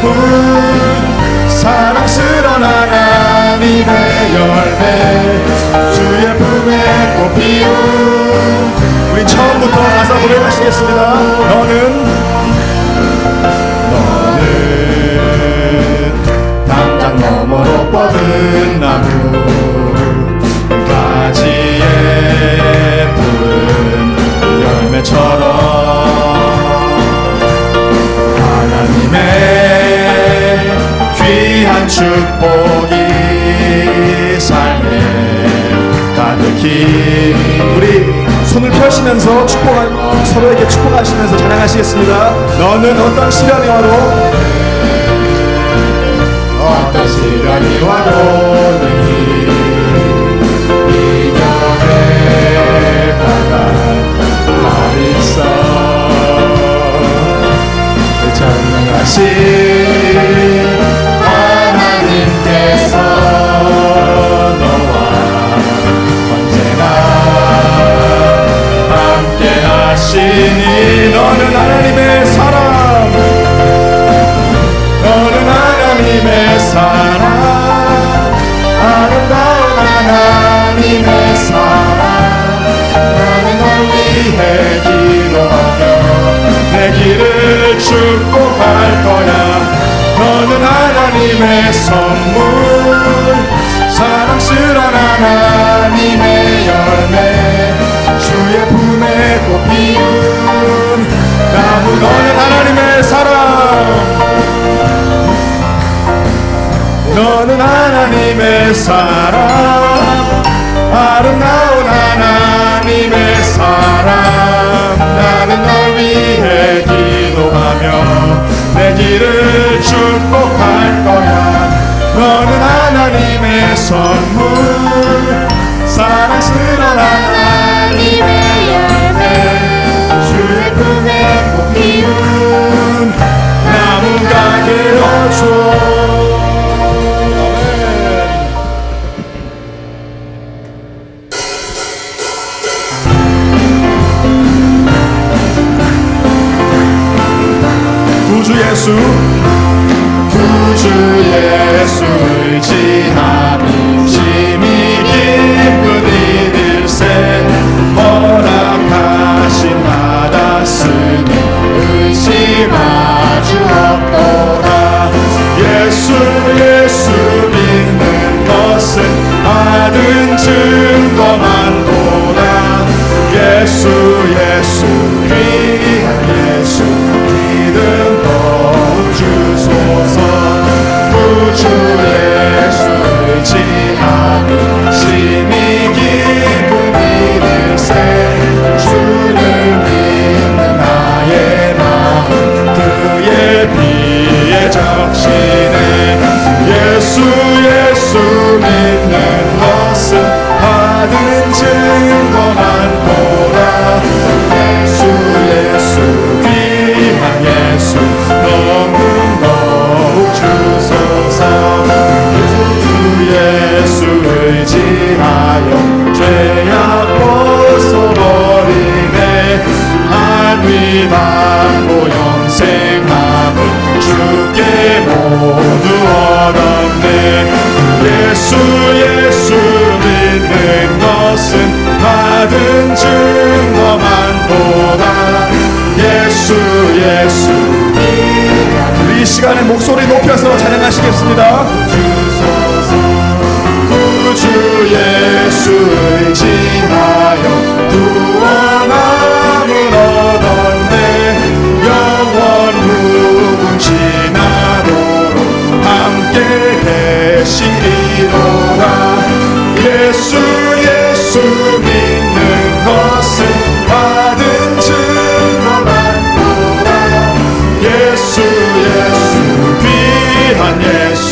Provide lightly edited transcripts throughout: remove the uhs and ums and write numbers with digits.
선물, 사랑스러운 하나님의 열매, 주의 품에 꽃 피운. 우리 처음부터 가사 고백하시겠습니다. 너는 담장 너머로 뻗은 나무, 가지에 푸른 열매처럼 하나님의 귀한 축복이 삶에 가득히. 우리 손을 펴시면서 서로에게 축복하시면서 찬양하시겠습니다. 너는 어떤 시련이 와도, 어떤 시련이 와도 이겨내다가 날 있어. 전능하신 하나님께서 너와 언제나 함께 하시니. 너는 하나님의 사랑, 너는 하나님의 사랑, 아름다운 하나님의 사랑. 나는 널 위해 기도하며 내 길을 축복할 거야. 너는 하나님의 선물, 사랑스러운 하나님의 열매, 주의 품에 꽃 피운 나무. 너는 하나님의 사랑, 너는 하나님의 사랑, 아름다운 하나님의 사랑. 나는 널 위해 기도하며 내 길을 축복할 거야. 너는 하나님의 선물, 사랑스러운 하나님의 열매, 주의 품에 꽃 피운 나무가 되어줘. 구주 예수 의지함이 심히 기쁜 일일세. 허락하신 받았으니 의심하주 없도다. 예수 믿는 것은 받은 증거만 보다. 예수 귀한 예수 믿음 주소서. 구주 예수 의지함이 심히 기쁜 일일세. 주를 믿는 나의 마음 그의 피에 적시네. 예수 믿는 것은 받은 증거만 보라. 예수 귀한 예수 너무 주소서. 주 예수 의지하여 죄악 벗어버리네. 안위 받고 영생함을 주께 모두 얻었네. 예수 믿는 것은 받은 증거만 보다. 예수 우리 이 시간에 목소리 높여서 찬양하시겠습니다. 구주 예수 의지하여 구원함을 얻었네. 영원 무궁지나도록 함께 계시리로다. 예수 믿는 것은 받은 증거만 보다. 예수 귀한 예수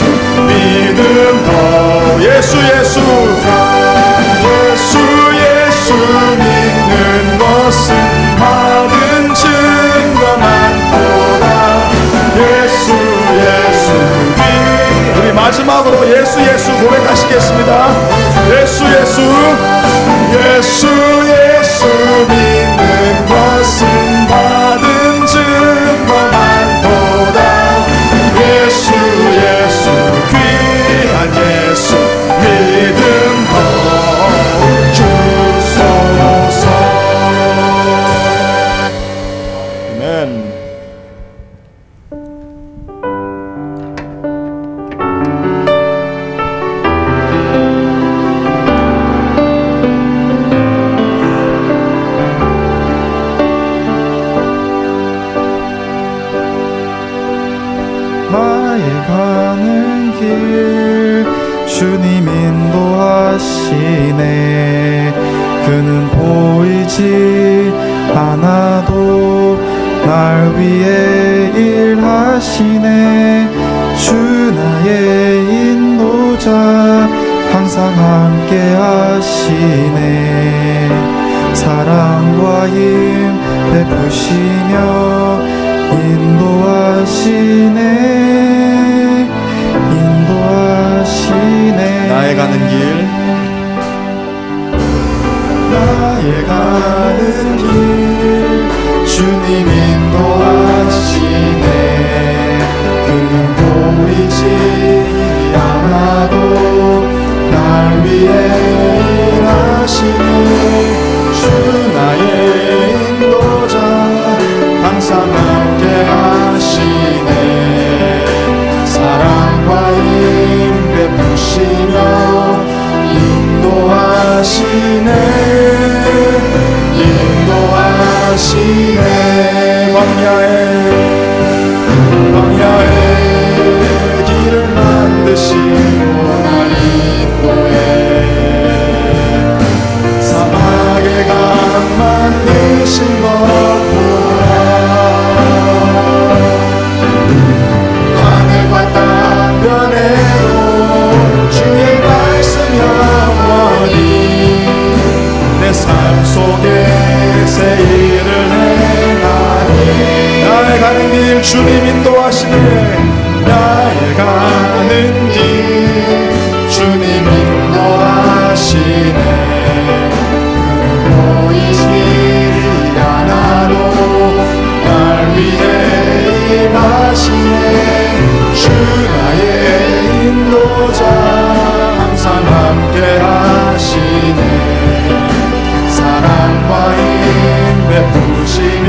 않아도 날 위해 일하시네. 주 나의 인도자 항상 함께 하시네. 사랑과 힘 베푸시며 인도하시네. 인도하시네. 나의 가는 길, 나의 가는 길 주님 인도하시네. 그는 보이지 않아도 날 위해 일하시네. 주 나의 인도자 항상 함께 하시네. 사랑과 힘 베푸시며 인도하시네. 인도하시네. 광야에 길을 만드시고 날 인도해. 사막에 강 만드신 것 보라. 하늘과 땅 변해도 주의 말씀 영원히. 내 삶 속에 새 일을 행하니. 나의 가는 길 주님 인도하시네. 나의 가는 길 주님 인도하시네. 보이지 않아도 날 위해 임하시네. 주 나의 인도자 항상 함께 하시네. 사랑과 힘 베푸시며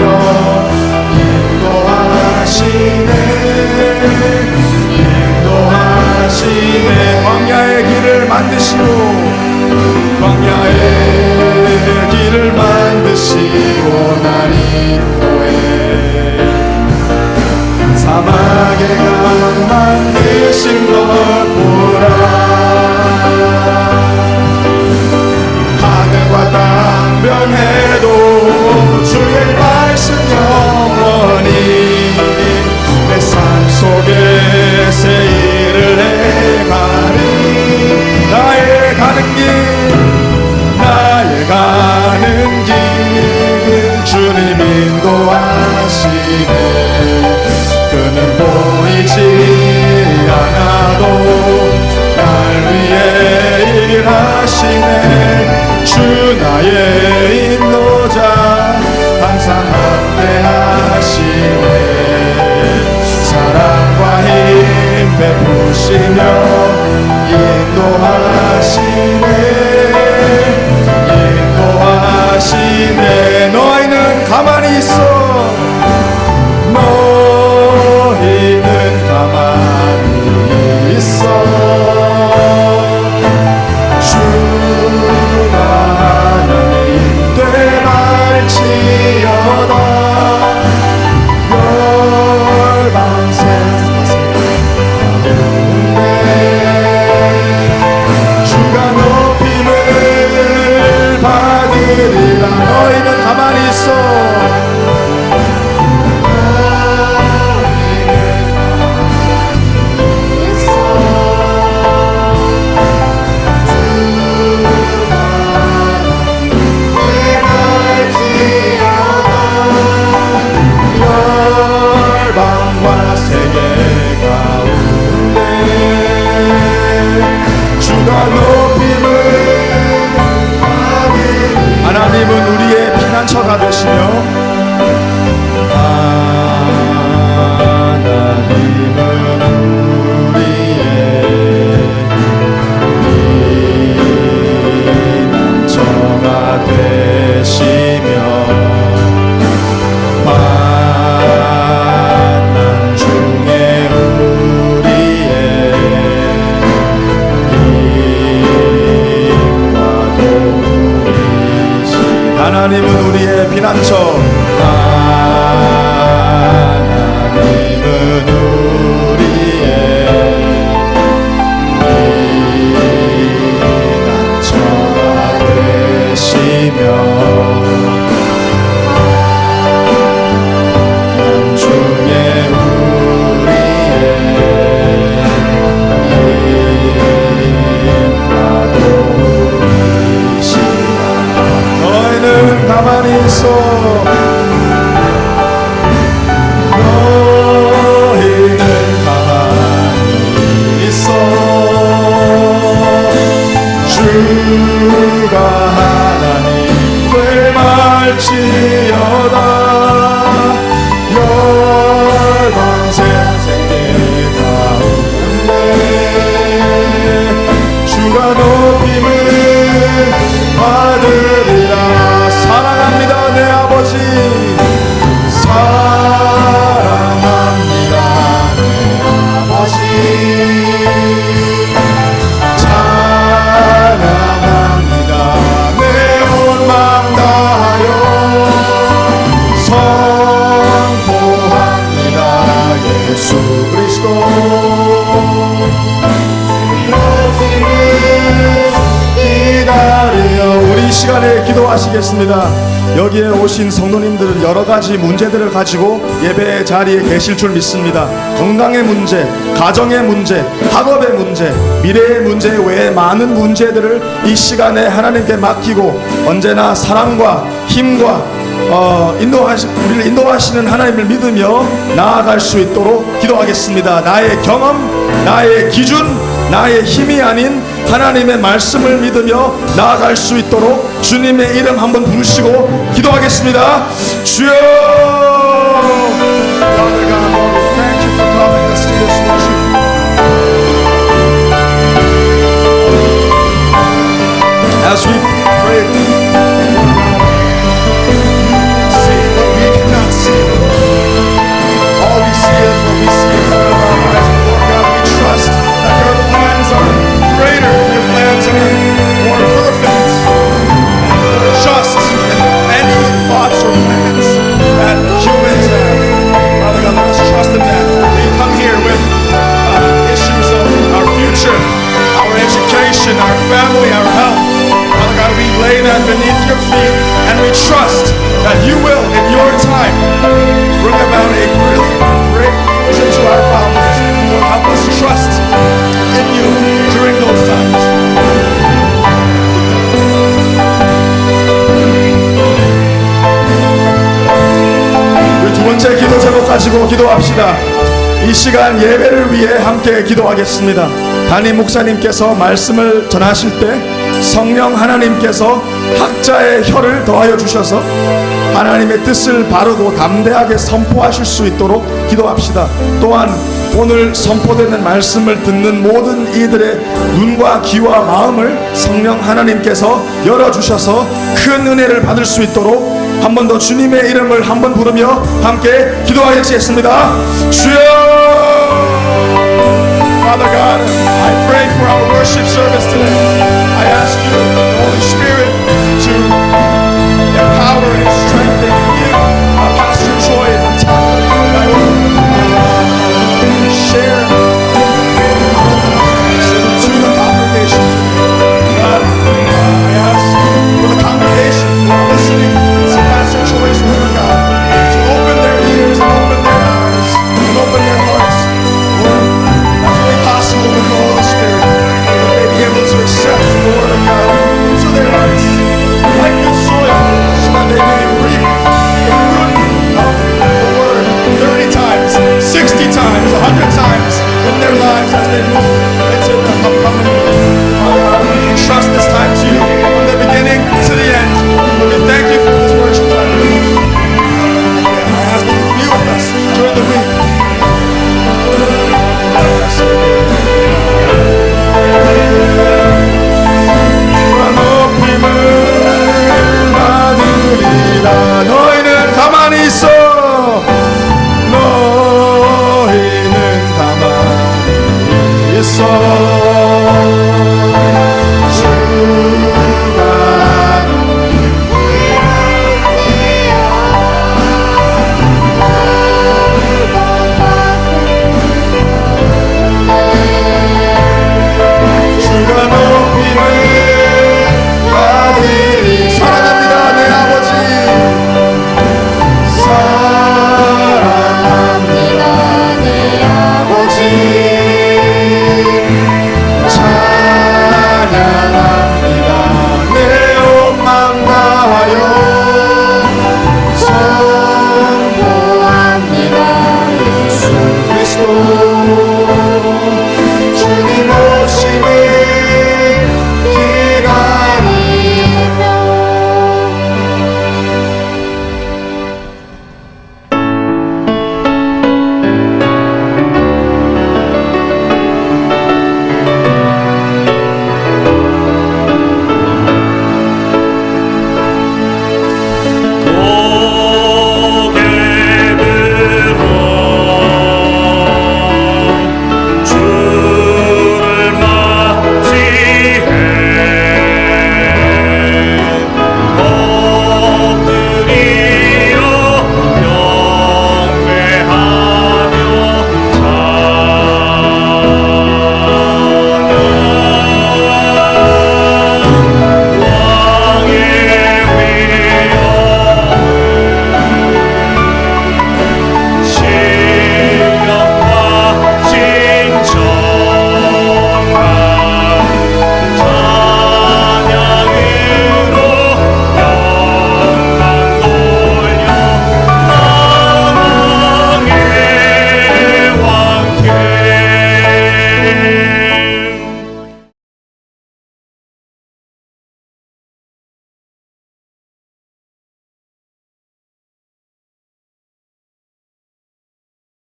인도하시네. 인도하시네. 광야의 길을 만드시고 광야의 길을 만드시고 날 인도해. 사막에 강 만드신 것 보라. 하늘과 땅 변해도 주의 말씀 영원히. 내 삶 속에 새 일을 행하니. 나의 가는 길, 나의 가는 길 주님 인도하시네. 그는 보이지 않아도 날 위해 일하시네. 주 나의 인도자 항상 함께 하시네. 사랑과 힘 베푸시며 인도하시네. 인도하시네. 너희는 가만히 있어. 너희는 가만히 있어. 주가 하나님 되갈지어다. 열방 세상에 주가 높임을 받으리라. 너희는 가만히 있어. 하나님은 우리의 피난처가 되시며 하나님은 우리의 피난처가 되시며 환난 중에 우리의 힘과 도우시. 하나님은 우리의 피난처. 하나님은 우리의 피난처가 되시며 자리에 기도하시겠습니다. 여기에 오신 성도님들은 여러 가지 문제들을 가지고 예배 자리에 계실 줄 믿습니다. 건강의 문제, 가정의 문제, 학업의 문제, 미래의 문제 외에 많은 문제들을 이 시간에 하나님께 맡기고 언제나 사랑과 힘과 우리를 인도하시는 하나님을 믿으며 나아갈 수 있도록 기도하겠습니다. 나의 경험, 나의 기준, 나의 힘이 아닌 하나님의 말씀을 믿으며 나아갈 수 있도록 주님의 이름 한번 부르시고 기도하겠습니다. 주여! Father God, Lord, we thank you for calling us to this worship. As we pray, see what we cannot see. All we see is what we see in front of our eyes. Lord God, we trust that your plans are greater, your plans are more perfect, just than any thoughts or plans that humans have. Father God, let us trust in that. We come here with issues of our future, our education, our family, our health. Father God, we lay that beneath your feet and we trust that you will, in your time, bring about a really great solution to our problems. Lord, help us trust in you during those times. 우리 두 번째 기도 제목 가지고 기도합시다. 이 시간 예배를 위해 함께 기도하겠습니다. 담임 목사님께서 말씀을 전하실 때 성령 하나님께서 학자의 혀를 더하여 주셔서 하나님의 뜻을 바르고 담대하게 선포하실 수 있도록 기도합시다. 또한 오늘 선포되는 말씀을 듣는 모든 이들의 눈과 귀와 마음을 성령 하나님께서 열어주셔서 큰 은혜를 받을 수 있도록 한 번 더 주님의 이름을 한 번 부르며 함께 기도하겠습니다. 주여! Father God, I pray for our worship service today. I ask you, the Holy Spirit, to empower and strengthen you, Pastor Choi, and the time that will share to the congregation today. God, I ask for the congregation who are listening to Pastor Choi's word, God, to open their ears and open their eyes and open their hearts. Lord, that's only possible with the Holy Spirit, that they be able to accept the word of God into their hearts. Like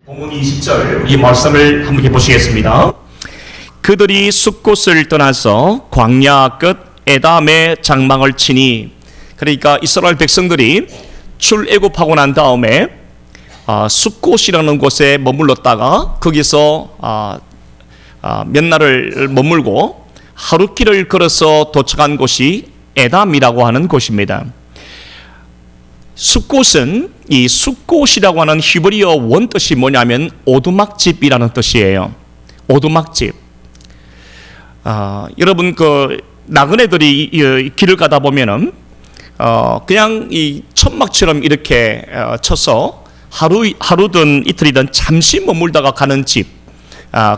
본문 20절 이 말씀을 함께 보시겠습니다. 그들이 숫곳을 떠나서 광야 끝 에담의 장막을 치니, 그러니까 이스라엘 백성들이 출애굽하고 난 다음에 숫곳이라는 곳에 머물렀다가 거기서 몇 날을 머물고 하룻길을 걸어서 도착한 곳이 에담이라고 하는 곳입니다. 숫곳은, 이 숫곳이라고 하는 히브리어 원뜻이 뭐냐면 오두막집이라는 뜻이에요. 오두막집. 여러분 그 나그네들이 길을 가다 보면은 그냥 이 천막처럼 이렇게 쳐서 하루든 이틀이든 잠시 머물다가 가는 집,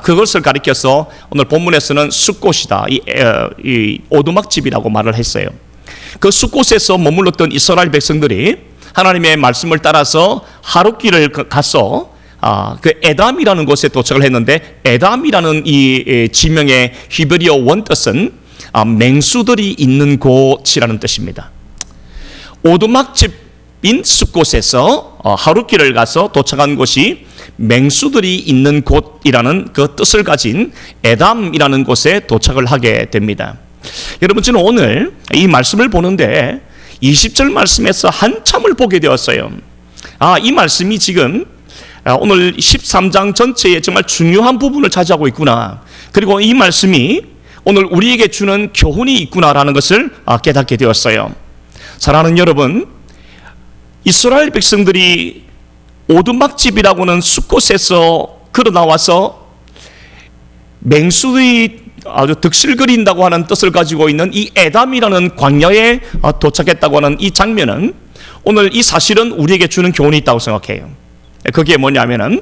그것을 가리켜서 오늘 본문에서는 숫곳이다, 이 오두막집이라고 말을 했어요. 그 숫곳에서 머물렀던 이스라엘 백성들이 하나님의 말씀을 따라서 하룻길을 가서 그 에담이라는 곳에 도착을 했는데, 에담이라는 이 지명의 히브리어 원뜻은 맹수들이 있는 곳이라는 뜻입니다. 오두막집인 숫곳에서 하룻길을 가서 도착한 곳이 맹수들이 있는 곳이라는 그 뜻을 가진 에담이라는 곳에 도착을 하게 됩니다. 여러분, 저는 오늘 이 말씀을 보는데 20절 말씀에서 한참을 보게 되었어요. 이 말씀이 지금 오늘 13장 전체에 정말 중요한 부분을 차지하고 있구나, 그리고 이 말씀이 오늘 우리에게 주는 교훈이 있구나라는 것을 깨닫게 되었어요. 사랑하는 여러분, 이스라엘 백성들이 오두막집이라고는 숫곳에서 걸어 나와서 맹수들이 아주 득실거린다고 하는 뜻을 가지고 있는 이 에담이라는 광야에 도착했다고 하는 이 장면은, 오늘 이 사실은 우리에게 주는 교훈이 있다고 생각해요. 그게 뭐냐면은,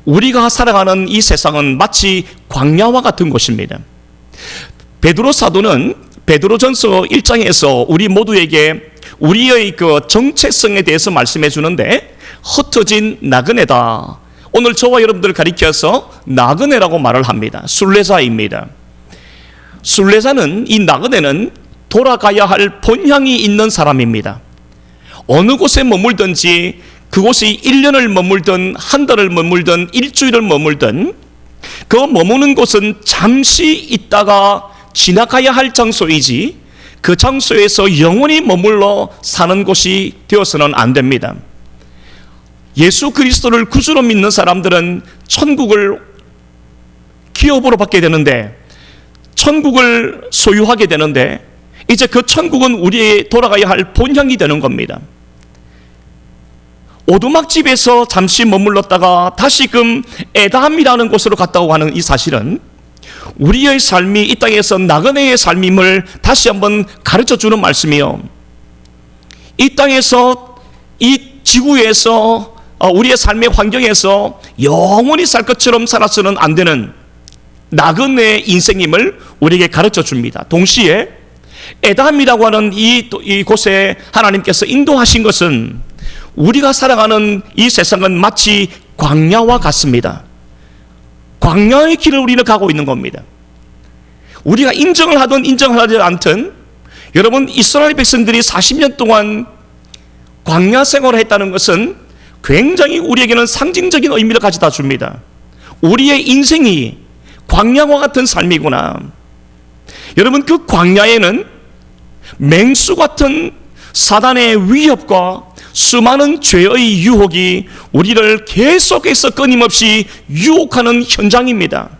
우리가 살아가는 이 세상은 마치 광야와 같은 곳입니다. 베드로 사도는 베드로전서 1장에서 우리 모두에게 우리의 그 정체성에 대해서 말씀해 주는데, 흩어진 나그네다, 오늘 저와 여러분들을 가리켜서 나그네라고 말을 합니다. 순례자입니다. 순례자는, 이 나그네는 돌아가야 할 본향이 있는 사람입니다. 어느 곳에 머물든지 그곳이 1년을 머물든 한 달을 머물든 일주일을 머물든 그 머무는 곳은 잠시 있다가 지나가야 할 장소이지 그 장소에서 영원히 머물러 사는 곳이 되어서는 안 됩니다. 예수 그리스도를 구주로 믿는 사람들은 천국을 기업으로 받게 되는데, 천국을 소유하게 되는데, 이제 그 천국은 우리의 돌아가야 할 본향이 되는 겁니다. 오두막집에서 잠시 머물렀다가 다시금 에담이라는 곳으로 갔다고 하는 이 사실은 우리의 삶이 이 땅에서 나그네의 삶임을 다시 한번 가르쳐주는 말씀이요, 이 땅에서, 이 지구에서, 우리의 삶의 환경에서 영원히 살 것처럼 살아서는 안 되는 나그네의 인생임을 우리에게 가르쳐 줍니다. 동시에 에담이라고 하는 이 곳에 하나님께서 인도하신 것은 우리가 살아가는 이 세상은 마치 광야와 같습니다. 광야의 길을 우리는 가고 있는 겁니다. 우리가 인정을 하든 인정하지 않든, 여러분, 이스라엘 백성들이 40년 동안 광야 생활을 했다는 것은 굉장히 우리에게는 상징적인 의미를 가져다 줍니다. 우리의 인생이 광야와 같은 삶이구나. 여러분, 그 광야에는 맹수 같은 사단의 위협과 수많은 죄의 유혹이 우리를 계속해서 끊임없이 유혹하는 현장입니다.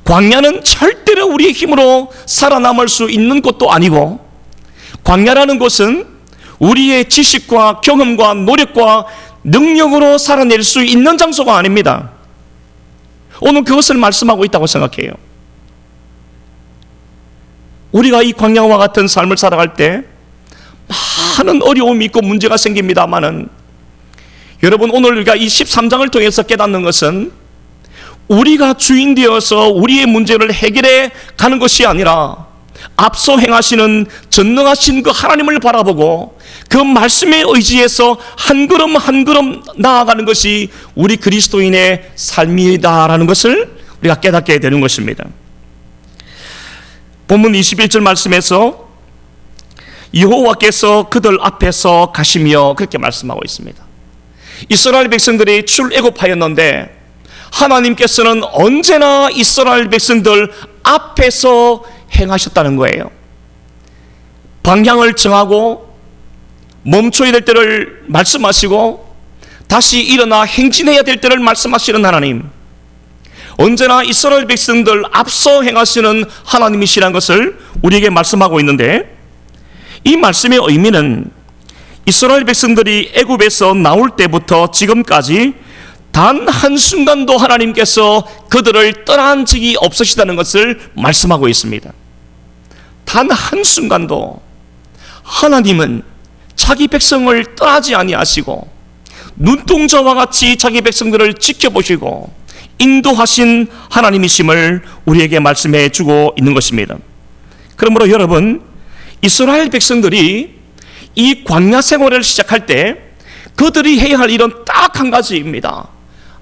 광야는 절대로 우리의 힘으로 살아남을 수 있는 곳도 아니고, 광야라는 곳은 우리의 지식과 경험과 노력과 능력으로 살아낼 수 있는 장소가 아닙니다. 오늘 그것을 말씀하고 있다고 생각해요. 우리가 이 광야와 같은 삶을 살아갈 때 많은 어려움이 있고 문제가 생깁니다만은, 여러분, 오늘 우리가 이 13장을 통해서 깨닫는 것은 우리가 주인 되어서 우리의 문제를 해결해 가는 것이 아니라 앞서 행하시는 전능하신 그 하나님을 바라보고 그 말씀에 의지해서 한 걸음 한 걸음 나아가는 것이 우리 그리스도인의 삶이다라는 것을 우리가 깨닫게 되는 것입니다. 본문 21절 말씀에서 여호와께서 그들 앞에서 가시며 그렇게 말씀하고 있습니다. 이스라엘 백성들이 출애굽하였는데 하나님께서는 언제나 이스라엘 백성들 앞에서 행하셨다는 거예요. 방향을 정하고 멈춰야 될 때를 말씀하시고 다시 일어나 행진해야 될 때를 말씀하시는 하나님, 언제나 이스라엘 백성들 앞서 행하시는 하나님이시라는 것을 우리에게 말씀하고 있는데, 이 말씀의 의미는 이스라엘 백성들이 애굽에서 나올 때부터 지금까지 단 한순간도 하나님께서 그들을 떠난 적이 없으시다는 것을 말씀하고 있습니다. 단 한순간도 하나님은 자기 백성을 떠나지 아니하시고 눈동자와 같이 자기 백성들을 지켜보시고 인도하신 하나님이심을 우리에게 말씀해 주고 있는 것입니다. 그러므로 여러분, 이스라엘 백성들이 이 광야 생활을 시작할 때 그들이 해야 할 일은 딱 한 가지입니다.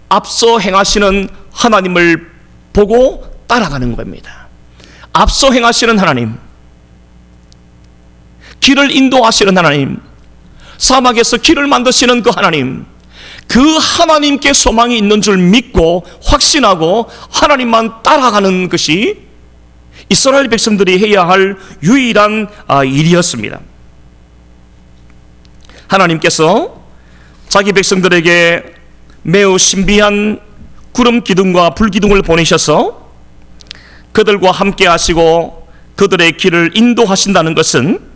앞서 행하시는 하나님을 보고 따라가는 겁니다. 앞서 행하시는 하나님, 길을 인도하시는 하나님, 사막에서 길을 만드시는 그 하나님, 그 하나님께 소망이 있는 줄 믿고 확신하고 하나님만 따라가는 것이 이스라엘 백성들이 해야 할 유일한 일이었습니다. 하나님께서 자기 백성들에게 매우 신비한 구름 기둥과 불 기둥을 보내셔서 그들과 함께 하시고 그들의 길을 인도하신다는 것은,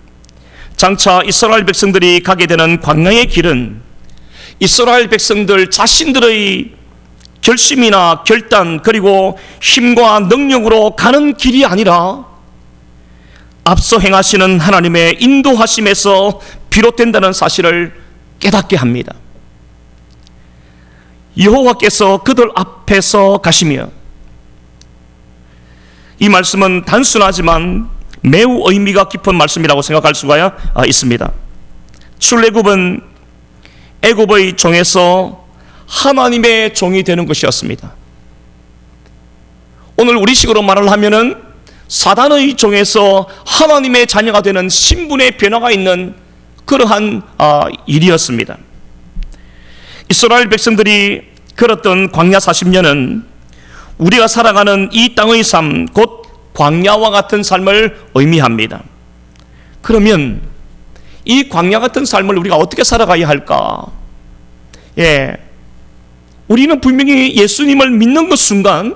장차 이스라엘 백성들이 가게 되는 광야의 길은 이스라엘 백성들 자신들의 결심이나 결단 그리고 힘과 능력으로 가는 길이 아니라 앞서 행하시는 하나님의 인도하심에서 비롯된다는 사실을 깨닫게 합니다. 여호와께서 그들 앞에서 가시며, 이 말씀은 단순하지만 매우 의미가 깊은 말씀이라고 생각할 수가 있습니다. 출애굽은 애굽의 종에서 하나님의 종이 되는 것이었습니다. 오늘 우리식으로 말을 하면은 사단의 종에서 하나님의 자녀가 되는 신분의 변화가 있는 그러한 일이었습니다. 이스라엘 백성들이 걸었던 광야 40년은 우리가 살아가는 이 땅의 삶, 곧 광야와 같은 삶을 의미합니다. 그러면 이 광야 같은 삶을 우리가 어떻게 살아가야 할까? 우리는 분명히 예수님을 믿는 그 순간,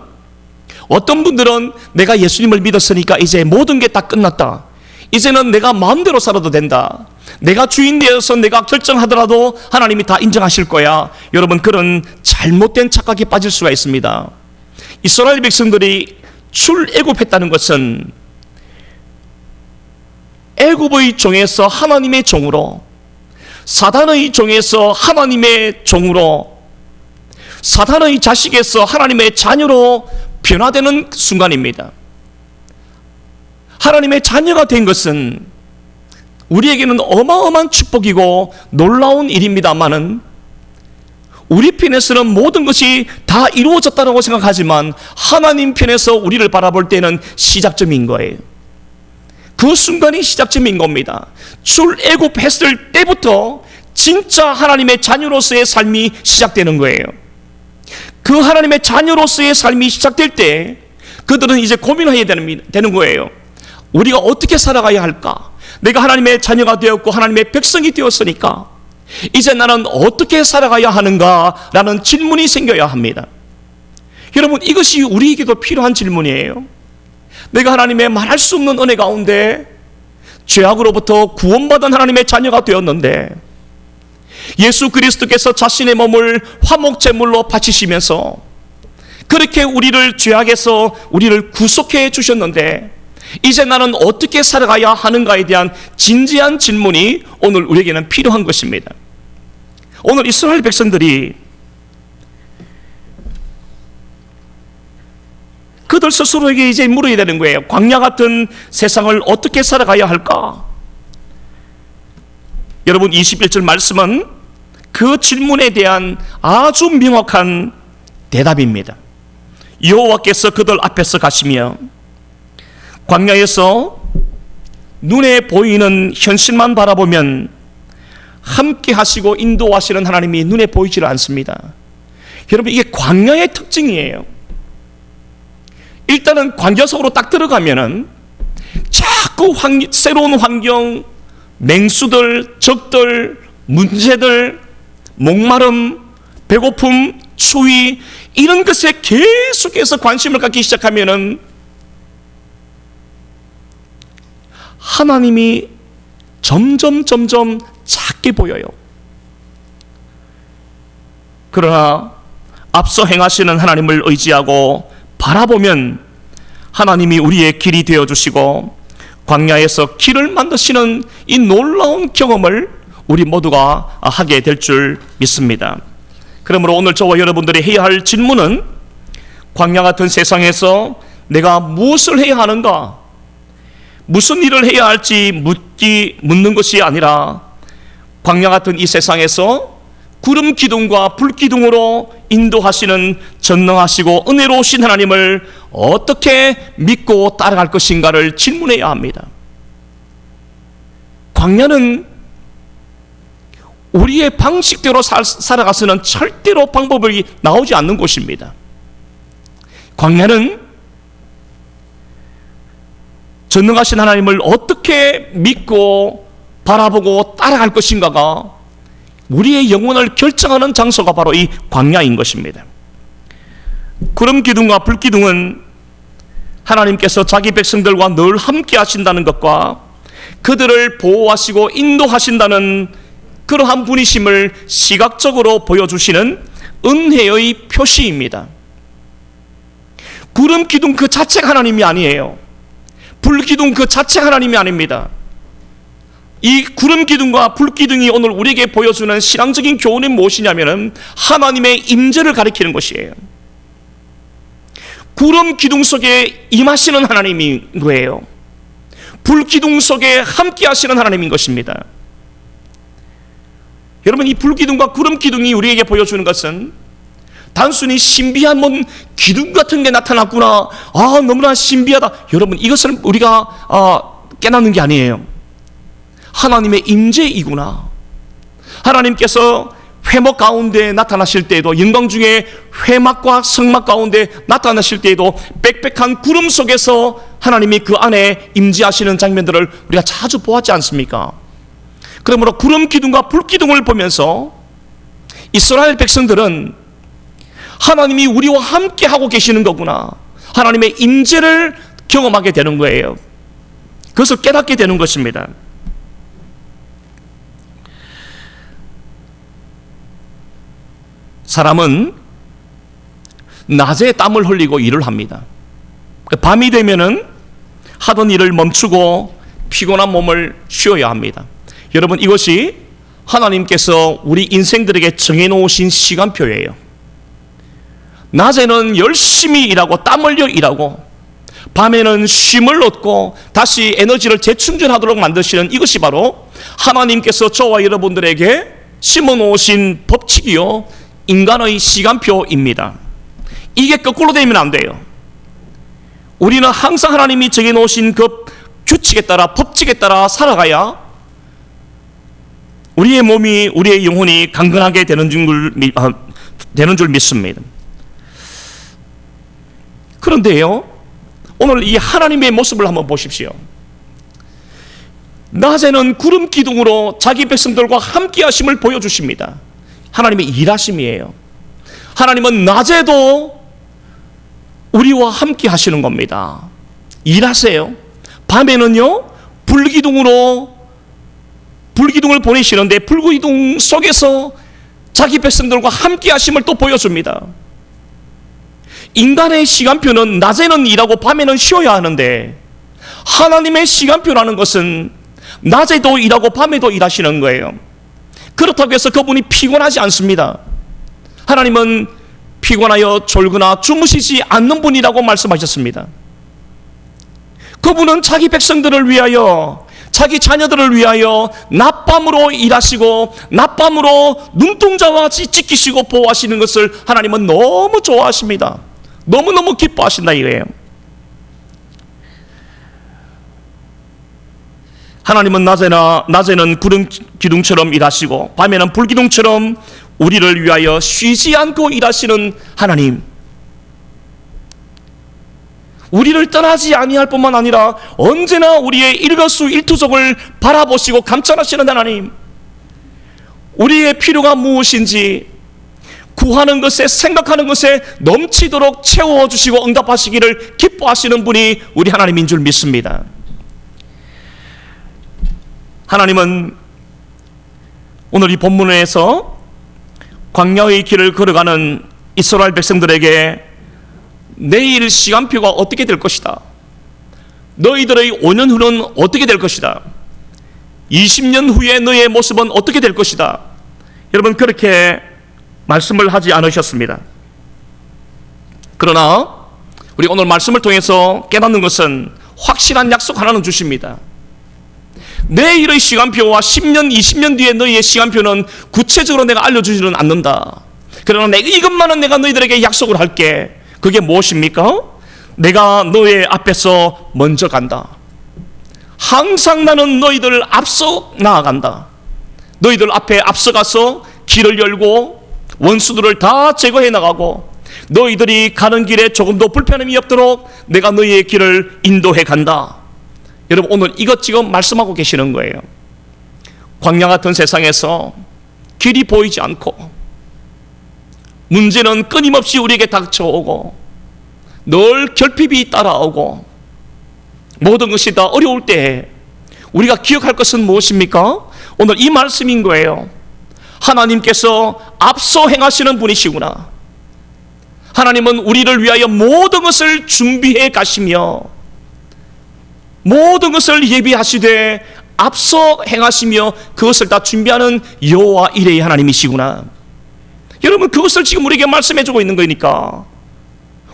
어떤 분들은 내가 예수님을 믿었으니까 이제 모든 게 다 끝났다, 이제는 내가 마음대로 살아도 된다, 내가 주인 되어서 내가 결정하더라도 하나님이 다 인정하실 거야. 여러분, 그런 잘못된 착각에 빠질 수가 있습니다. 이스라엘 백성들이 출애굽했다는 것은 애굽의 종에서 하나님의 종으로, 사단의 종에서 하나님의 종으로, 사단의 자식에서 하나님의 자녀로 변화되는 순간입니다. 하나님의 자녀가 된 것은 우리에게는 어마어마한 축복이고 놀라운 일입니다만은, 우리 편에서는 모든 것이 다 이루어졌다고 생각하지만 하나님 편에서 우리를 바라볼 때는 시작점인 거예요. 그 순간이 시작점인 겁니다. 출애굽했을 때부터 진짜 하나님의 자녀로서의 삶이 시작되는 거예요. 그 하나님의 자녀로서의 삶이 시작될 때 그들은 이제 고민해야 되는 거예요. 우리가 어떻게 살아가야 할까? 내가 하나님의 자녀가 되었고 하나님의 백성이 되었으니까 이제 나는 어떻게 살아가야 하는가? 라는 질문이 생겨야 합니다. 여러분, 이것이 우리에게도 필요한 질문이에요. 내가 하나님의 말할 수 없는 은혜 가운데 죄악으로부터 구원받은 하나님의 자녀가 되었는데, 예수 그리스도께서 자신의 몸을 화목제물로 바치시면서 그렇게 우리를 죄악에서 우리를 구속해 주셨는데, 이제 나는 어떻게 살아가야 하는가에 대한 진지한 질문이 오늘 우리에게는 필요한 것입니다. 오늘 이스라엘 백성들이 그들 스스로에게 이제 물어야 되는 거예요. 광야 같은 세상을 어떻게 살아가야 할까? 여러분, 21절 말씀은 그 질문에 대한 아주 명확한 대답입니다. 여호와께서 그들 앞에서 가시며 광야에서 눈에 보이는 현실만 바라보면 함께 하시고 인도하시는 하나님이 눈에 보이지를 않습니다. 여러분, 이게 광야의 특징이에요. 일단은 광야 속으로 딱 들어가면은 자꾸 새로운 환경, 맹수들, 적들, 문제들, 목마름, 배고픔, 추위, 이런 것에 계속해서 관심을 갖기 시작하면은 하나님이 점점 작게 보여요. 그러나 앞서 행하시는 하나님을 의지하고 바라보면 하나님이 우리의 길이 되어주시고 광야에서 길을 만드시는 이 놀라운 경험을 우리 모두가 하게 될 줄 믿습니다. 그러므로 오늘 저와 여러분들이 해야 할 질문은 광야 같은 세상에서 내가 무엇을 해야 하는가, 무슨 일을 해야 할지 묻는 것이 아니라 광야 같은 이 세상에서 구름 기둥과 불 기둥으로 인도하시는 전능하시고 은혜로우신 하나님을 어떻게 믿고 따라갈 것인가를 질문해야 합니다. 광야는 우리의 방식대로 살아가서는 절대로 방법이 나오지 않는 곳입니다. 광야는 전능하신 하나님을 어떻게 믿고 바라보고 따라갈 것인가가 우리의 영혼을 결정하는 장소가 바로 이 광야인 것입니다. 구름 기둥과 불 기둥은 하나님께서 자기 백성들과 늘 함께 하신다는 것과 그들을 보호하시고 인도하신다는 그러한 분이심을 시각적으로 보여주시는 은혜의 표시입니다. 구름 기둥 그 자체가 하나님이 아니에요. 불 기둥 그 자체가 하나님이 아닙니다. 이 구름 기둥과 불 기둥이 오늘 우리에게 보여주는 신앙적인 교훈이 무엇이냐면은 하나님의 임재를 가리키는 것이에요. 구름 기둥 속에 임하시는 하나님인 거예요. 불 기둥 속에 함께 하시는 하나님인 것입니다. 여러분, 이 불 기둥과 구름 기둥이 우리에게 보여주는 것은 단순히 신비한 기둥 같은 게 나타났구나, 너무나 신비하다, 여러분, 이것을 우리가 깨닫는 게 아니에요. 하나님의 임재이구나. 하나님께서 회막 가운데 나타나실 때에도, 영광 중에 회막과 성막 가운데 나타나실 때에도 빽빽한 구름 속에서 하나님이 그 안에 임재하시는 장면들을 우리가 자주 보았지 않습니까? 그러므로 구름 기둥과 불 기둥을 보면서 이스라엘 백성들은 하나님이 우리와 함께 하고 계시는 거구나, 하나님의 임재를 경험하게 되는 거예요. 그것을 깨닫게 되는 것입니다. 사람은 낮에 땀을 흘리고 일을 합니다. 밤이 되면은 하던 일을 멈추고 피곤한 몸을 쉬어야 합니다. 여러분, 이것이 하나님께서 우리 인생들에게 정해놓으신 시간표예요. 낮에는 열심히 일하고 땀 흘려 일하고 밤에는 쉼을 얻고 다시 에너지를 재충전하도록 만드시는, 이것이 바로 하나님께서 저와 여러분들에게 심어놓으신 법칙이요, 인간의 시간표입니다. 이게 거꾸로 되면 안 돼요. 우리는 항상 하나님이 정해놓으신 그 규칙에 따라, 법칙에 따라 살아가야 우리의 몸이, 우리의 영혼이 강건하게 되는 줄 믿습니다. 그런데요, 오늘 이 하나님의 모습을 한번 보십시오. 낮에는 구름 기둥으로 자기 백성들과 함께 하심을 보여주십니다. 하나님의 일하심이에요. 하나님은 낮에도 우리와 함께 하시는 겁니다. 일하세요. 밤에는요, 불기둥을 보내시는데 불기둥 속에서 자기 백성들과 함께 하심을 또 보여줍니다. 인간의 시간표는 낮에는 일하고 밤에는 쉬어야 하는데, 하나님의 시간표라는 것은 낮에도 일하고 밤에도 일하시는 거예요. 그렇다고 해서 그분이 피곤하지 않습니다. 하나님은 피곤하여 졸거나 주무시지 않는 분이라고 말씀하셨습니다. 그분은 자기 백성들을 위하여, 자기 자녀들을 위하여 낮밤으로 일하시고 낮밤으로 눈동자와 같이 지키시고 보호하시는 것을 하나님은 너무 좋아하십니다. 너무너무 기뻐하신다 이거예요. 하나님은 낮에는 구름 기둥처럼 일하시고 밤에는 불기둥처럼 우리를 위하여 쉬지 않고 일하시는 하나님. 우리를 떠나지 아니할 뿐만 아니라 언제나 우리의 일거수일투족을 바라보시고 감찰하시는 하나님. 우리의 필요가 무엇인지 구하는 것에, 생각하는 것에 넘치도록 채워주시고 응답하시기를 기뻐하시는 분이 우리 하나님인 줄 믿습니다. 하나님은 오늘 이 본문에서 광야의 길을 걸어가는 이스라엘 백성들에게 내일 시간표가 어떻게 될 것이다, 너희들의 5년 후는 어떻게 될 것이다, 20년 후에 너의 모습은 어떻게 될 것이다, 여러분 그렇게 말씀을 하지 않으셨습니다. 그러나 우리 오늘 말씀을 통해서 깨닫는 것은 확실한 약속 하나는 주십니다. 내일의 시간표와 10년, 20년 뒤에 너희의 시간표는 구체적으로 내가 알려주지는 않는다. 그러나 이것만은 내가 너희들에게 약속을 할게. 그게 무엇입니까? 내가 너의 앞에서 먼저 간다. 항상 나는 너희들 앞서 나아간다. 너희들 앞에 앞서가서 길을 열고 원수들을 다 제거해 나가고 너희들이 가는 길에 조금도 불편함이 없도록 내가 너희의 길을 인도해 간다. 여러분 오늘 이것 지금 말씀하고 계시는 거예요. 광야 같은 세상에서 길이 보이지 않고 문제는 끊임없이 우리에게 닥쳐오고 늘 결핍이 따라오고 모든 것이 다 어려울 때 우리가 기억할 것은 무엇입니까? 오늘 이 말씀인 거예요. 하나님께서 앞서 행하시는 분이시구나. 하나님은 우리를 위하여 모든 것을 준비해 가시며 모든 것을 예비하시되 앞서 행하시며 그것을 다 준비하는 여호와 이레의 하나님이시구나. 여러분 그것을 지금 우리에게 말씀해 주고 있는 거니까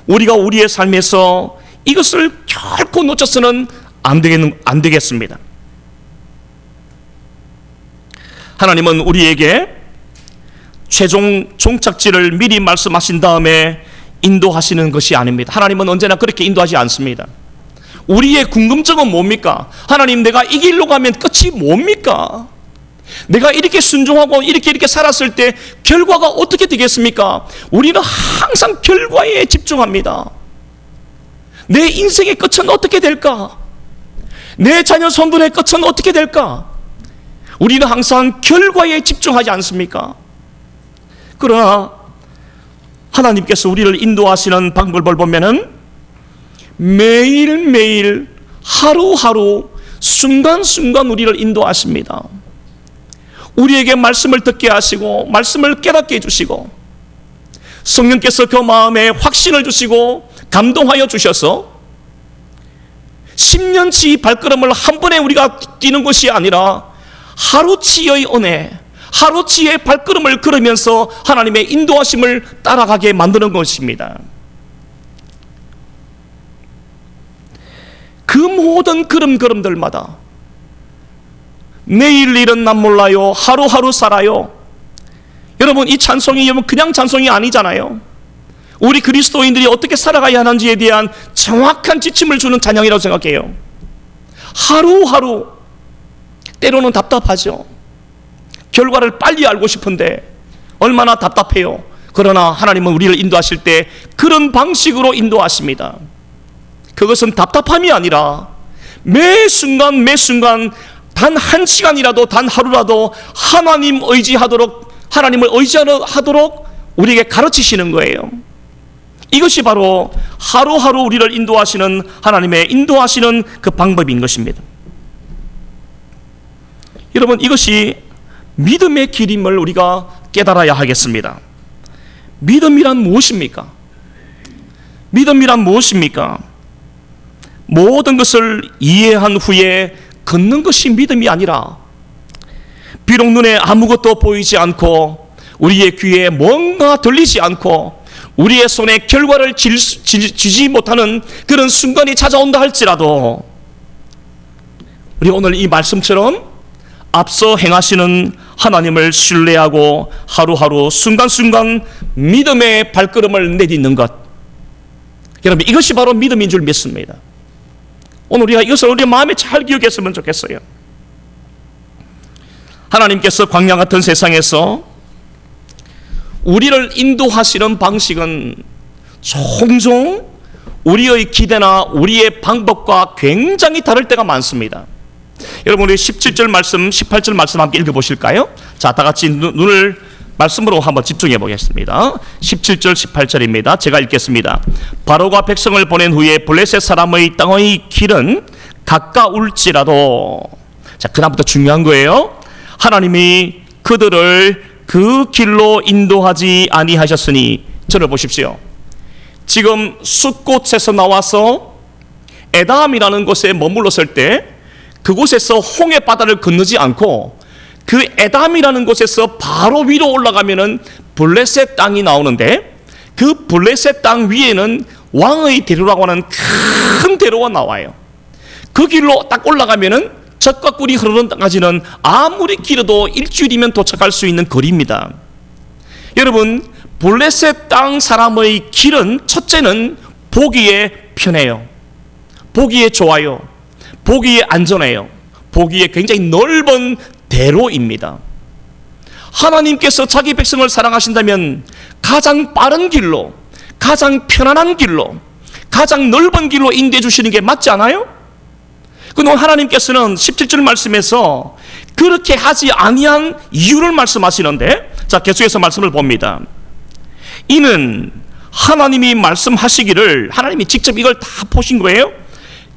우리가 우리의 삶에서 이것을 결코 놓쳐서는 안 되겠습니다. 하나님은 우리에게 최종 종착지를 미리 말씀하신 다음에 인도하시는 것이 아닙니다. 하나님은 언제나 그렇게 인도하지 않습니다. 우리의 궁금증은 뭡니까? 하나님 내가 이 길로 가면 끝이 뭡니까? 내가 이렇게 순종하고 이렇게 살았을 때 결과가 어떻게 되겠습니까? 우리는 항상 결과에 집중합니다. 내 인생의 끝은 어떻게 될까? 내 자녀 손들의 끝은 어떻게 될까? 우리는 항상 결과에 집중하지 않습니까? 그러나 하나님께서 우리를 인도하시는 방법을 보면은 매일매일 하루하루 순간순간 우리를 인도하십니다. 우리에게 말씀을 듣게 하시고 말씀을 깨닫게 해주시고 성령께서 그 마음에 확신을 주시고 감동하여 주셔서 10년치 발걸음을 한 번에 우리가 뛰는 것이 아니라 하루치의 은혜, 하루치의 발걸음을 걸으면서 하나님의 인도하심을 따라가게 만드는 것입니다. 그 모든 걸음걸음들마다 내일 일은 난 몰라요, 하루하루 살아요. 여러분 이 찬송이 그냥 찬송이 아니잖아요. 우리 그리스도인들이 어떻게 살아가야 하는지에 대한 정확한 지침을 주는 찬양이라고 생각해요. 하루하루 때로는 답답하죠. 결과를 빨리 알고 싶은데 얼마나 답답해요. 그러나 하나님은 우리를 인도하실 때 그런 방식으로 인도하십니다. 그것은 답답함이 아니라 매 순간 단 한 시간이라도 단 하루라도 하나님 의지하도록, 하나님을 의지하도록 우리에게 가르치시는 거예요. 이것이 바로 하루하루 우리를 인도하시는 하나님의 인도하시는 그 방법인 것입니다. 여러분 이것이 믿음의 길임을 우리가 깨달아야 하겠습니다. 믿음이란 무엇입니까? 믿음이란 무엇입니까? 모든 것을 이해한 후에 걷는 것이 믿음이 아니라 비록 눈에 아무것도 보이지 않고 우리의 귀에 뭔가 들리지 않고 우리의 손에 결과를 쥐지 못하는 그런 순간이 찾아온다 할지라도 우리 오늘 이 말씀처럼 앞서 행하시는 하나님을 신뢰하고 하루하루 순간순간 믿음의 발걸음을 내딛는 것, 여러분 이것이 바로 믿음인 줄 믿습니다. 오늘 우리가 이것을 우리 마음에 잘 기억했으면 좋겠어요. 하나님께서 광야 같은 세상에서 우리를 인도하시는 방식은 종종 우리의 기대나 우리의 방법과 굉장히 다를 때가 많습니다. 여러분, 우리 17절 말씀, 18절 말씀 함께 읽어보실까요? 자, 다 같이 눈을 말씀으로 한번 집중해 보겠습니다. 17절, 18절입니다. 제가 읽겠습니다. 바로가 백성을 보낸 후에 블레셋 사람의 땅의 길은 가까울지라도, 자, 그다음부터 중요한 거예요. 하나님이 그들을 그 길로 인도하지 아니하셨으니, 저를 보십시오. 지금 숫곳에서 나와서 에담이라는 곳에 머물렀을 때 그곳에서 홍해 바다를 건너지 않고 그 에담이라는 곳에서 바로 위로 올라가면은 블레셋 땅이 나오는데, 그 블레셋 땅 위에는 왕의 대로라고 하는 큰 대로가 나와요. 그 길로 딱 올라가면은 젖과 꿀이 흐르는 땅까지는 아무리 길어도 일주일이면 도착할 수 있는 거리입니다. 여러분, 블레셋 땅 사람의 길은 첫째는 보기에 편해요. 보기에 좋아요. 보기에 안전해요. 보기에 굉장히 넓은 대로입니다. 하나님께서 자기 백성을 사랑하신다면 가장 빠른 길로, 가장 편안한 길로, 가장 넓은 길로 인도해 주시는 게 맞지 않아요? 그런데 하나님께서는 17절 말씀에서 그렇게 하지 아니한 이유를 말씀하시는데, 자, 계속해서 말씀을 봅니다. 이는 하나님이 말씀하시기를, 하나님이 직접 이걸 다 보신 거예요.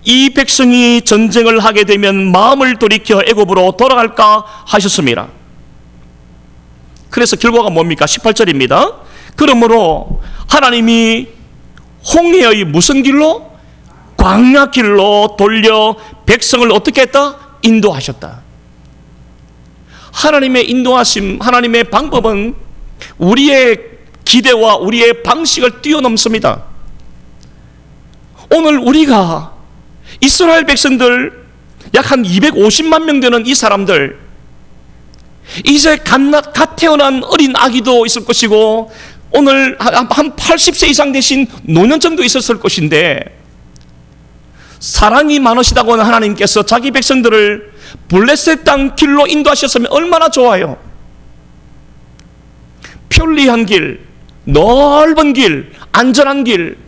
이 백성이 전쟁을 하게 되면 마음을 돌이켜 애굽으로 돌아갈까 하셨습니다. 그래서 결과가 뭡니까? 18절입니다. 그러므로 하나님이 홍해의 무슨 길로? 광야 길로 돌려 백성을 어떻게 했다? 인도하셨다. 하나님의 인도하심, 하나님의 방법은 우리의 기대와 우리의 방식을 뛰어넘습니다. 오늘 우리가 이스라엘 백성들 약 한 250만 명 되는 이 사람들, 이제 갓 태어난 어린 아기도 있을 것이고 오늘 한 80세 이상 되신 노년 정도 있었을 것인데, 사랑이 많으시다고 하는 하나님께서 자기 백성들을 블레셋 땅 길로 인도하셨으면 얼마나 좋아요. 편리한 길, 넓은 길, 안전한 길,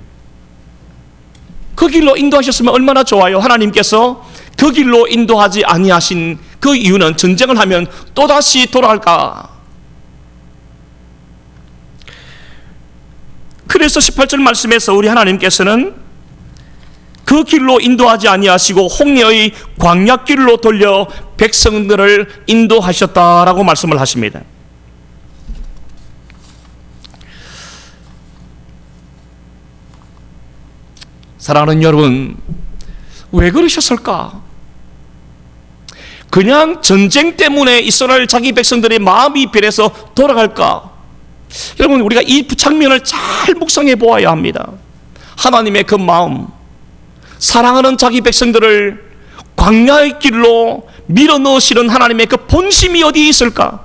그 길로 인도하셨으면 얼마나 좋아요. 하나님께서 그 길로 인도하지 아니하신 그 이유는 전쟁을 하면 또다시 돌아갈까. 그래서 18절 말씀에서 우리 하나님께서는 그 길로 인도하지 아니하시고 홍해의 광야 길로 돌려 백성들을 인도하셨다라고 말씀을 하십니다. 사랑하는 여러분, 왜 그러셨을까? 그냥 전쟁 때문에 이스라엘 자기 백성들의 마음이 변해서 돌아갈까? 여러분, 우리가 이 장면을 잘 묵상해 보아야 합니다. 하나님의 그 마음, 사랑하는 자기 백성들을 광야의 길로 밀어넣으시는 하나님의 그 본심이 어디에 있을까?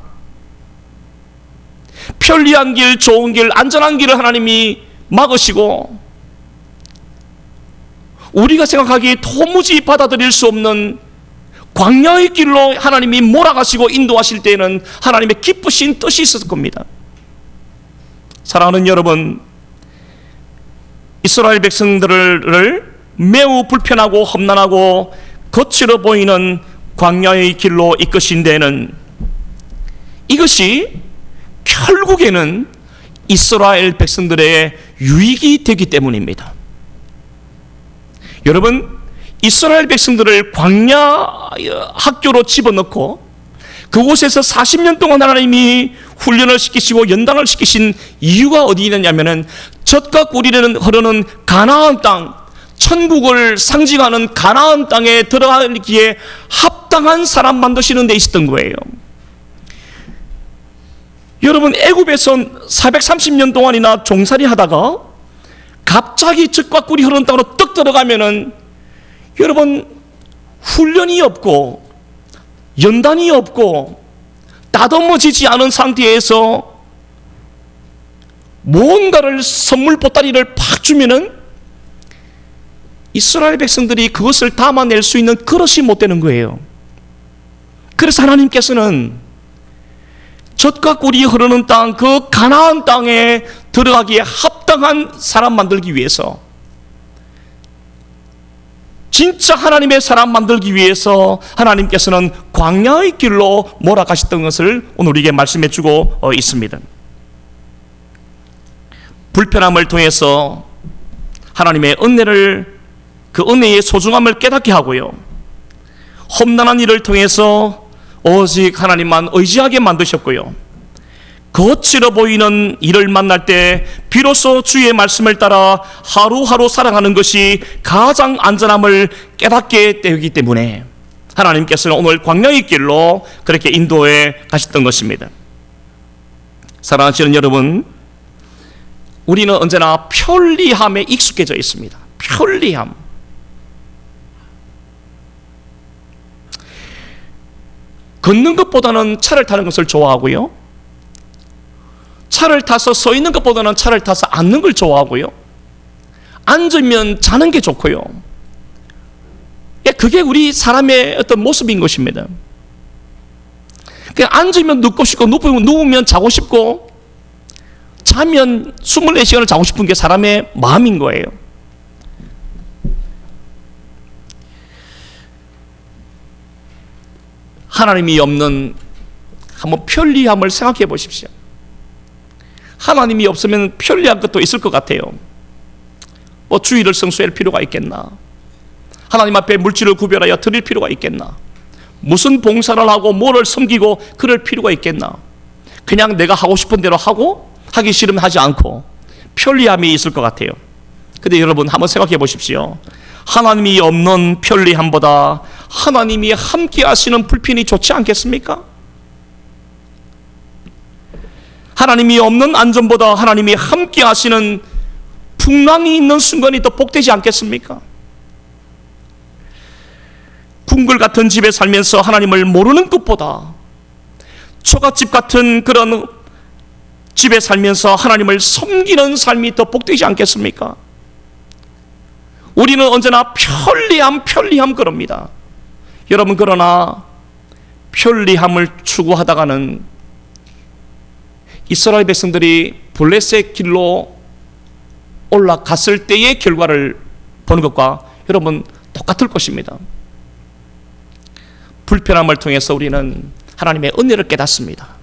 편리한 길, 좋은 길, 안전한 길을 하나님이 막으시고 우리가 생각하기에 도무지 받아들일 수 없는 광야의 길로 하나님이 몰아가시고 인도하실 때에는 하나님의 기쁘신 뜻이 있었을 겁니다. 사랑하는 여러분, 이스라엘 백성들을 매우 불편하고 험난하고 거칠어 보이는 광야의 길로 이끄신 데는 이것이 결국에는 이스라엘 백성들의 유익이 되기 때문입니다. 여러분, 이스라엘 백성들을 광야 학교로 집어넣고 그곳에서 40년 동안 하나님이 훈련을 시키시고 연단을 시키신 이유가 어디 있느냐면은 젖과 꿀이 흐르는 가나안 땅, 천국을 상징하는 가나안 땅에 들어가기에 합당한 사람 만드시는 데 있었던 거예요. 여러분, 애굽에서 430년 동안이나 종살이 하다가 갑자기 젖과 꿀이 흐르는 땅으로 떡 들어가면은 여러분, 훈련이 없고 연단이 없고 다듬어지지 않은 상태에서 뭔가를 선물 보따리를 팍 주면은 이스라엘 백성들이 그것을 담아낼 수 있는 그릇이 못 되는 거예요. 그래서 하나님께서는 젖과 꿀이 흐르는 땅, 그 가나안 땅에 들어가기에 합당한 사람 만들기 위해서, 진짜 하나님의 사람 만들기 위해서 하나님께서는 광야의 길로 몰아가셨던 것을 오늘 우리에게 말씀해 주고 있습니다. 불편함을 통해서 하나님의 은혜를, 그 은혜의 소중함을 깨닫게 하고요, 험난한 일을 통해서 오직 하나님만 의지하게 만드셨고요, 거칠어 보이는 일을 만날 때 비로소 주의 말씀을 따라 하루하루 살아가는 것이 가장 안전함을 깨닫게 되기 때문에 하나님께서는 오늘 광야의 길로 그렇게 인도해 가셨던 것입니다. 사랑하시는 여러분, 우리는 언제나 편리함에 익숙해져 있습니다. 편리함. 걷는 것보다는 차를 타는 것을 좋아하고요, 차를 타서 서 있는 것보다는 차를 타서 앉는 걸 좋아하고요, 앉으면 자는 게 좋고요. 그게 우리 사람의 어떤 모습인 것입니다. 그냥 앉으면 눕고 싶고, 누우면 자고 싶고, 자면 24시간을 자고 싶은 게 사람의 마음인 거예요. 하나님이 없는 한번 편리함을 생각해 보십시오. 하나님이 없으면 편리한 것도 있을 것 같아요. 뭐 주일을 성수할 필요가 있겠나? 하나님 앞에 물질을 구별하여 드릴 필요가 있겠나? 무슨 봉사를 하고 뭐를 섬기고 그럴 필요가 있겠나? 그냥 내가 하고 싶은 대로 하고 하기 싫으면 하지 않고 편리함이 있을 것 같아요. 근데 여러분 한번 생각해 보십시오. 하나님이 없는 편리함보다 하나님이 함께 하시는 불편이 좋지 않겠습니까? 하나님이 없는 안전보다 하나님이 함께 하시는 풍랑이 있는 순간이 더 복되지 않겠습니까? 궁궐 같은 집에 살면서 하나님을 모르는 것보다 초가집 같은 그런 집에 살면서 하나님을 섬기는 삶이 더 복되지 않겠습니까? 우리는 언제나 편리함 그럽니다. 여러분, 그러나 편리함을 추구하다가는 이스라엘 백성들이 블레셋 길로 올라갔을 때의 결과를 보는 것과 여러분 똑같을 것입니다. 불편함을 통해서 우리는 하나님의 은혜를 깨닫습니다.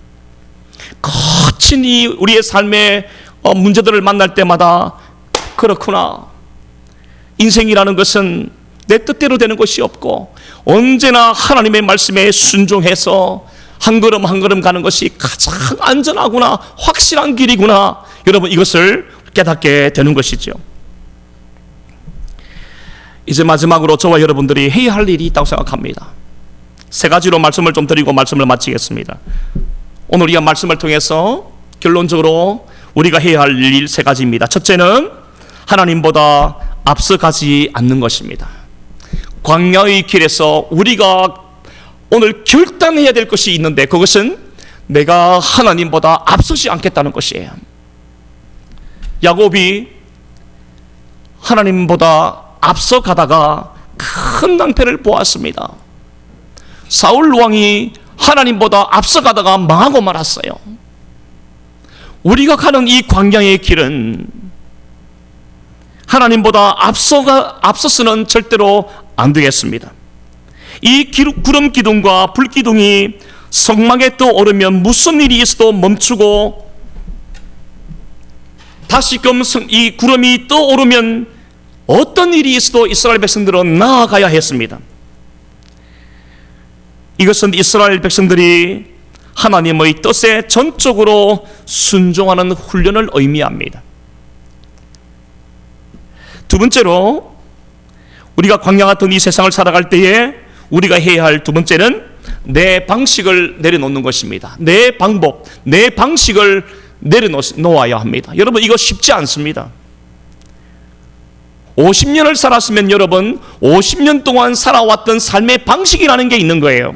거친 우리의 삶의 문제들을 만날 때마다 그렇구나, 인생이라는 것은 내 뜻대로 되는 것이 없고 언제나 하나님의 말씀에 순종해서 한 걸음 한 걸음 가는 것이 가장 안전하구나, 확실한 길이구나, 여러분 이것을 깨닫게 되는 것이죠. 이제 마지막으로 저와 여러분들이 해야 할 일이 있다고 생각합니다. 세 가지로 말씀을 좀 드리고 말씀을 마치겠습니다. 오늘 이 말씀을 통해서 결론적으로 우리가 해야 할 일 세 가지입니다. 첫째는 하나님보다 앞서가지 않는 것입니다. 광야의 길에서 우리가 오늘 결단해야 될 것이 있는데 그것은 내가 하나님보다 앞서지 않겠다는 것이에요. 야곱이 하나님보다 앞서가다가 큰 낭패를 보았습니다. 사울 왕이 하나님보다 앞서가다가 망하고 말았어요. 우리가 가는 이 광야의 길은 하나님보다 앞서서는 절대로 안 되겠습니다. 이 구름 기둥과 불 기둥이 성막에 떠오르면 무슨 일이 있어도 멈추고, 다시금 이 구름이 떠오르면 어떤 일이 있어도 이스라엘 백성들은 나아가야 했습니다. 이것은 이스라엘 백성들이 하나님의 뜻에 전적으로 순종하는 훈련을 의미합니다. 두 번째로, 우리가 광야 같은 이 세상을 살아갈 때에 우리가 해야 할 두 번째는 내 방식을 내려놓는 것입니다. 내 방법, 내 방식을 내려놓아야 합니다. 여러분, 이거 쉽지 않습니다. 50년을 살았으면 여러분 50년 동안 살아왔던 삶의 방식이라는 게 있는 거예요.